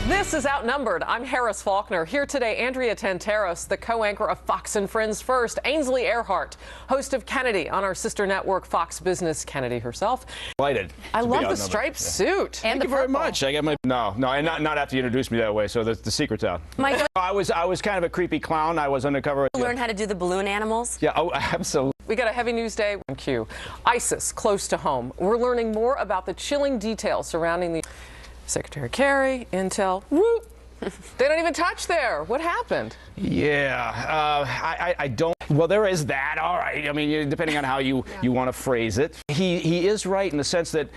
This is Outnumbered. I'm Harris Faulkner. Here today, Andrea Tantaros, the co-anchor of Fox and Friends First. Ainsley Earhardt, host of Kennedy on our sister network, Fox Business. Kennedy herself. Delighted. I love the striped suit. Thank you very much. I got my and not after you introduced me that way. So the secret's out. I was kind of a creepy clown. I was undercover. Learn how to do the balloon animals. Yeah. Oh, absolutely. We got a heavy news day on cue. ISIS close to home. We're learning more about the chilling details surrounding the Secretary Kerry, Intel. Woo! They don't even touch there. What happened? Yeah, I don't. Well, there is that. All right. I mean, depending on how you want to phrase it, he is right in the sense that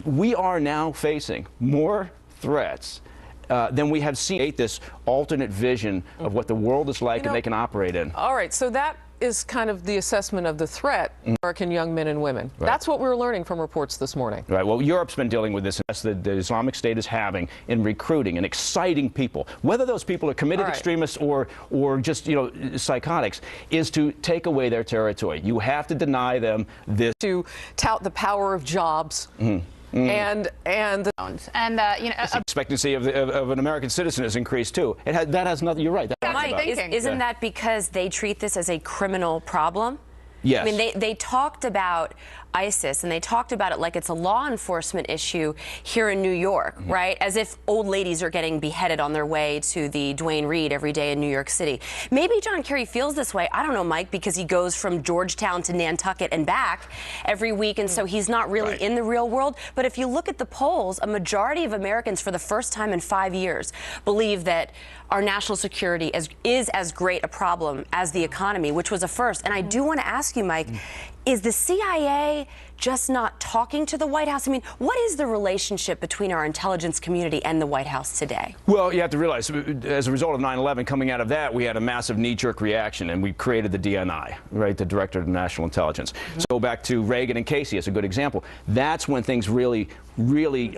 we are now facing more threats than we have seen. This alternate vision of what the world is like and they can operate in. All right. So that is kind of the assessment of the threat American young men and women. Right. That's what we're learning from reports this morning. Right. Well, Europe's been dealing with this. The Islamic State is having in recruiting and exciting people, whether those people are committed extremists or just psychotics, is to take away their territory. You have to deny them this. To tout the power of jobs. And the expectancy of an American citizen has increased too. That has nothing. You're right. Mike, isn't that because they treat this as a criminal problem? Yes. I mean, they talked about ISIS, and they talked about it like it's a law enforcement issue here in New York, right? As if old ladies are getting beheaded on their way to the Duane Reade every day in New York City. Maybe John Kerry feels this way. I don't know, Mike, because he goes from Georgetown to Nantucket and back every week, and so he's not really in the real world. But if you look at the polls, a majority of Americans, for the first time in 5 years, believe that our national security is as great a problem as the economy, which was a first. And I do want to ask you, Mike, is the CIA just not talking to the White House? I mean, what is the relationship between our intelligence community and the White House today? Well, you have to realize, as a result of 9/11, coming out of that, we had a massive knee-jerk reaction, and we created the DNI, right, the Director of National Intelligence. So go back to Reagan and Casey as a good example. That's when things really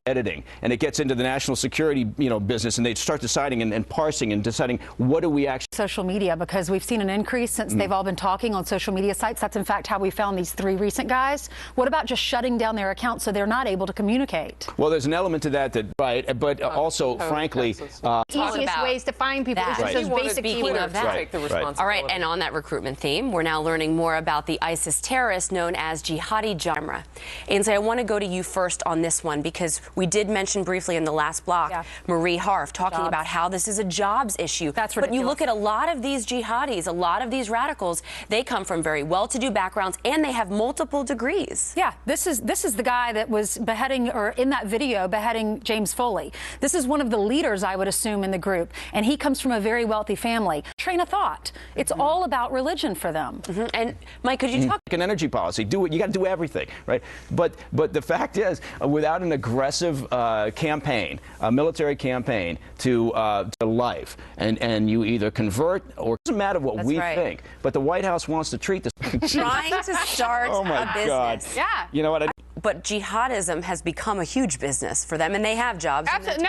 editing, and it gets into the national security, business, and they start deciding and parsing and deciding what do we actually. Social media, because we've seen an increase since they've all been talking on social media sites. That's in fact how we found these 3 recent guys. What about just shutting down their accounts so they're not able to communicate? Well, there's an element to that, but also, frankly, easiest ways to find people. Those basic keywords. All right, and on that recruitment theme, we're now learning more about the ISIS terrorist known as Jihadi Jamra. Ainsley, I want to go to you first on this one, because we did mention briefly in the last block Marie Harf talking about how this is a jobs issue. That's ridiculous. But you look at a lot of these jihadis, a lot of these radicals, they come from very well-to-do backgrounds, and they have multiple degrees. Yeah, this is the guy that was beheading, or in that video, beheading James Foley. This is one of the leaders, I would assume, in the group, and he comes from a very wealthy family. Train of thought. It's all about religion for them. And Mike, could you talk? An energy policy. Do it. You got to do everything, right? But the fact is, without an aggressive campaign, a military campaign to life, and you either convert, or it doesn't matter what we think, but the White House wants to treat this. Trying to start oh my a business. God. Yeah. You know what? But jihadism has become a huge business for them, and they have jobs. Absolutely.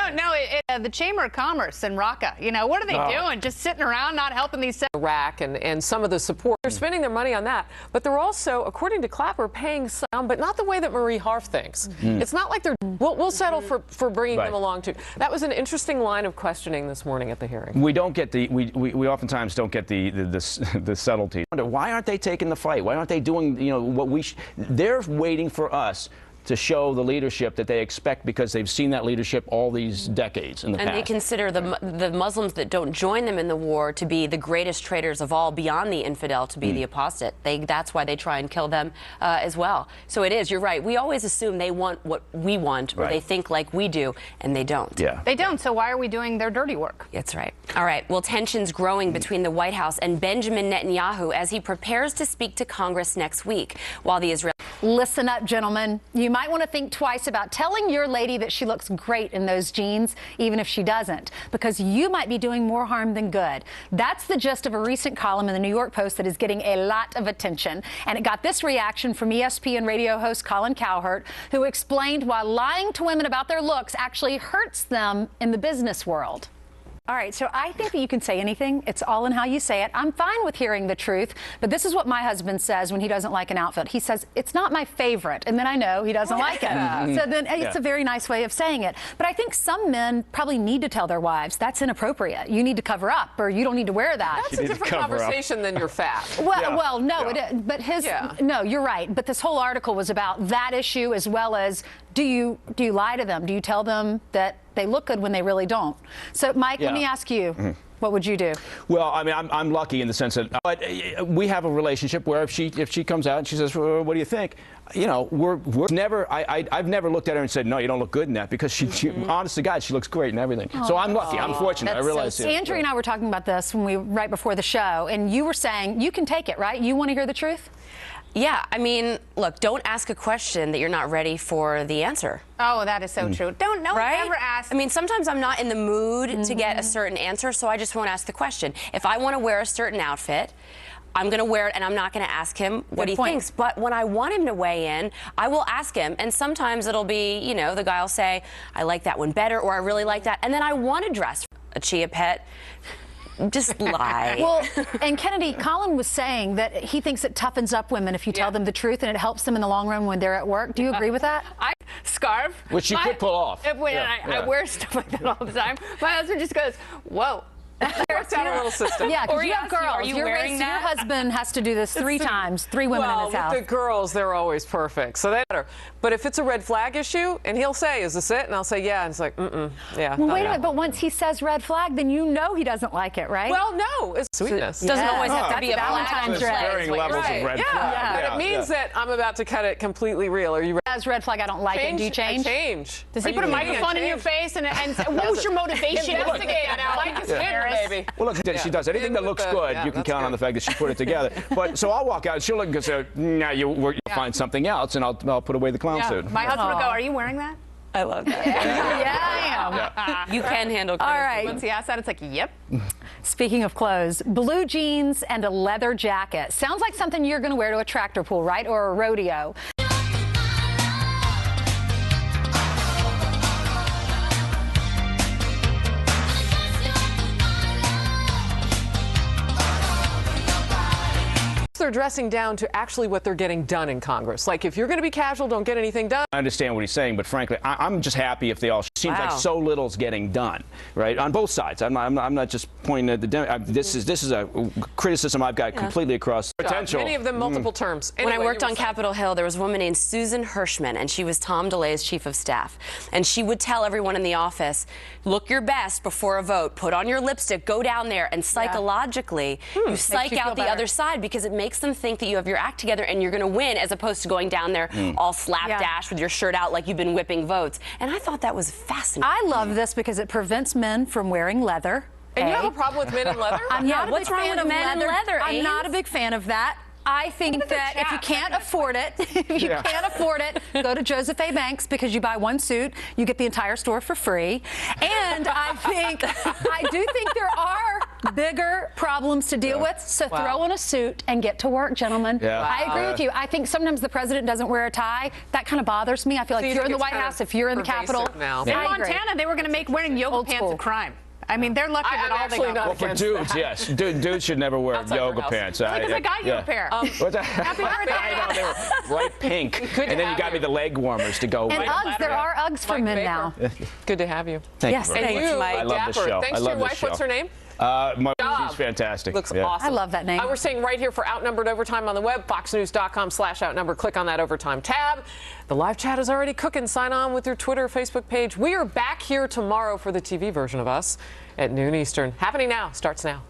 The Chamber of Commerce in Raqqa, what are they doing? Just sitting around, not helping these. Iraq and some of the support. They're spending their money on that, but they're also, according to Clapper, paying some, but not the way that Marie Harf thinks. It's not like we'll settle for bringing them along too. That was an interesting line of questioning this morning at the hearing. We don't get we oftentimes don't get the subtlety. Why aren't they taking the fight? Why aren't they doing what we? They're waiting for us to show the leadership that they expect, because they've seen that leadership all these decades in the past. And they consider the Muslims that don't join them in the war to be the greatest traitors of all, beyond the infidel, to be the apostate. That's why they try and kill them as well. So it is, you're right. We always assume they want what we want, or they think like we do, and they don't. Yeah. They don't, so why are we doing their dirty work? That's right. All right, well, tensions growing between the White House and Benjamin Netanyahu as he prepares to speak to Congress next week, while the Israeli. Listen up, gentlemen. You might want to think twice about telling your lady that she looks great in those jeans, even if she doesn't, because you might be doing more harm than good. That's the gist of a recent column in the New York Post that is getting a lot of attention. And it got this reaction from ESPN radio host Colin Cowherd, who explained why lying to women about their looks actually hurts them in the business world. All right, so I think that you can say anything. It's all in how you say it. I'm fine with hearing the truth, but this is what my husband says when he doesn't like an outfit. He says, it's not my favorite, and then I know he doesn't like it. So then it's a very nice way of saying it. But I think some men probably need to tell their wives, that's inappropriate. You need to cover up, or you don't need to wear that. That's a different conversation than you're fat. Well, no, but no, you're right. But this whole article was about that issue, as well as do you lie to them? Do you tell them that they look good when they really don't? So, Mike, let me ask you, what would you do? Well, I mean, I'm lucky in the sense that, but we have a relationship where if she comes out and she says, well, what do you think? You know, we're never, I've never looked at her and said, no, you don't look good in that, because she honest to God, she looks great and everything. So I'm lucky, I'm fortunate, I realize it. Andrea and I were talking about this right before the show, and you were saying you can take it, right? You want to hear the truth? Yeah, I mean, look, don't ask a question that you're not ready for the answer. Oh, that is so true. Don't ever ask. I mean, sometimes I'm not in the mood to get a certain answer, so I just won't ask the question. If I want to wear a certain outfit, I'm going to wear it, and I'm not going to ask him what he thinks. But when I want him to weigh in, I will ask him. And sometimes it'll be, you know, the guy will say, I like that one better, or I really like that. And then I want to dress a Chia Pet. Just lie. Well, and Kennedy, Colin was saying that he thinks it toughens up women if you tell them the truth, and it helps them in the long run when they're at work. Do you agree with that? Scarf. Which you could pull off. I wear stuff like that all the time. My husband just goes, whoa. Worked out a little system. Yeah, because Or you have girls. Are you wearing that? Your husband has to do this 3 times, 3 women in his house. With the girls, they're always perfect, so they matter. But if it's a red flag issue, and he'll say, is this it? And I'll say, yeah. And it's like, yeah. Well, wait a minute, but once he says red flag, then you know he doesn't like it, right? Well, no, it's sweetness. Doesn't always have to be a Valentine's flag. dress. Varying levels of red flag. But it means that I'm about to cut it completely real. Are you ready? As red flag, I don't like it. Do you change? I change. Does he put a microphone in your face and what was your motivation? Investigate it now. Like his hair, baby. Well, look, she does. Anything that looks good, you can count on the fact that she put it together. But so I'll walk out, and she'll look and say, "Now you'll find something else," and I'll put away the clown suit. My husband will go, "Are you wearing that?" I love that. Yeah, I am. You can handle criticism. All right. Once he asks that, it's like, yep. Speaking of clothes, blue jeans and a leather jacket. Sounds like something you're going to wear to a tractor pull, right? Or a rodeo. They're dressing down to actually what they're getting done in Congress. Like, if you're going to be casual, don't get anything done. I understand what he's saying, but frankly, I'm just happy if they all seems like so little's getting done, right? On both sides. I'm not just pointing at the this is a criticism I've got completely across potential. Many of them multiple terms. Anyway, when I worked on Capitol Hill, there was a woman named Susan Hirschman, and she was Tom DeLay's chief of staff. And she would tell everyone in the office, look your best before a vote, put on your lipstick, go down there, and psychologically, you psych out the other side, because it makes them think that you have your act together and you're going to win, as opposed to going down there all slapdash with your shirt out like you've been whipping votes. And I thought that was fascinating. I love this because it prevents men from wearing leather. And you have a problem with men in leather? What's wrong with men in leather? I'm not a big fan of that. I think that if you can't afford it, go to Joseph A. Banks, because you buy one suit, you get the entire store for free. And I do think there are bigger problems to deal with, so throw on a suit and get to work, gentlemen. I agree with you. I think sometimes the president doesn't wear a tie. That kind of bothers me. I feel like if you're in the White House, if you're in the Capitol. In Montana, they were going to make wearing yoga pants a crime. I mean, they're lucky that all they got. Well, for dudes, yes. Dudes should never wear yoga pants. Because I got you a pair. Happy birthday. I know, they were bright pink. And then you got me the leg warmers to go with. And Uggs, there are Uggs for men now. Good to have you. Thank you. And you, I love the show. Thanks to your wife. What's her name? She's fantastic. Looks awesome. I love that name. We're saying right here for Outnumbered Overtime on the web, foxnews.com/outnumbered. Click on that Overtime tab. The live chat is already cooking. Sign on with your Twitter, Facebook page. We are back here tomorrow for the TV version of us at noon Eastern. Happening now. Starts now.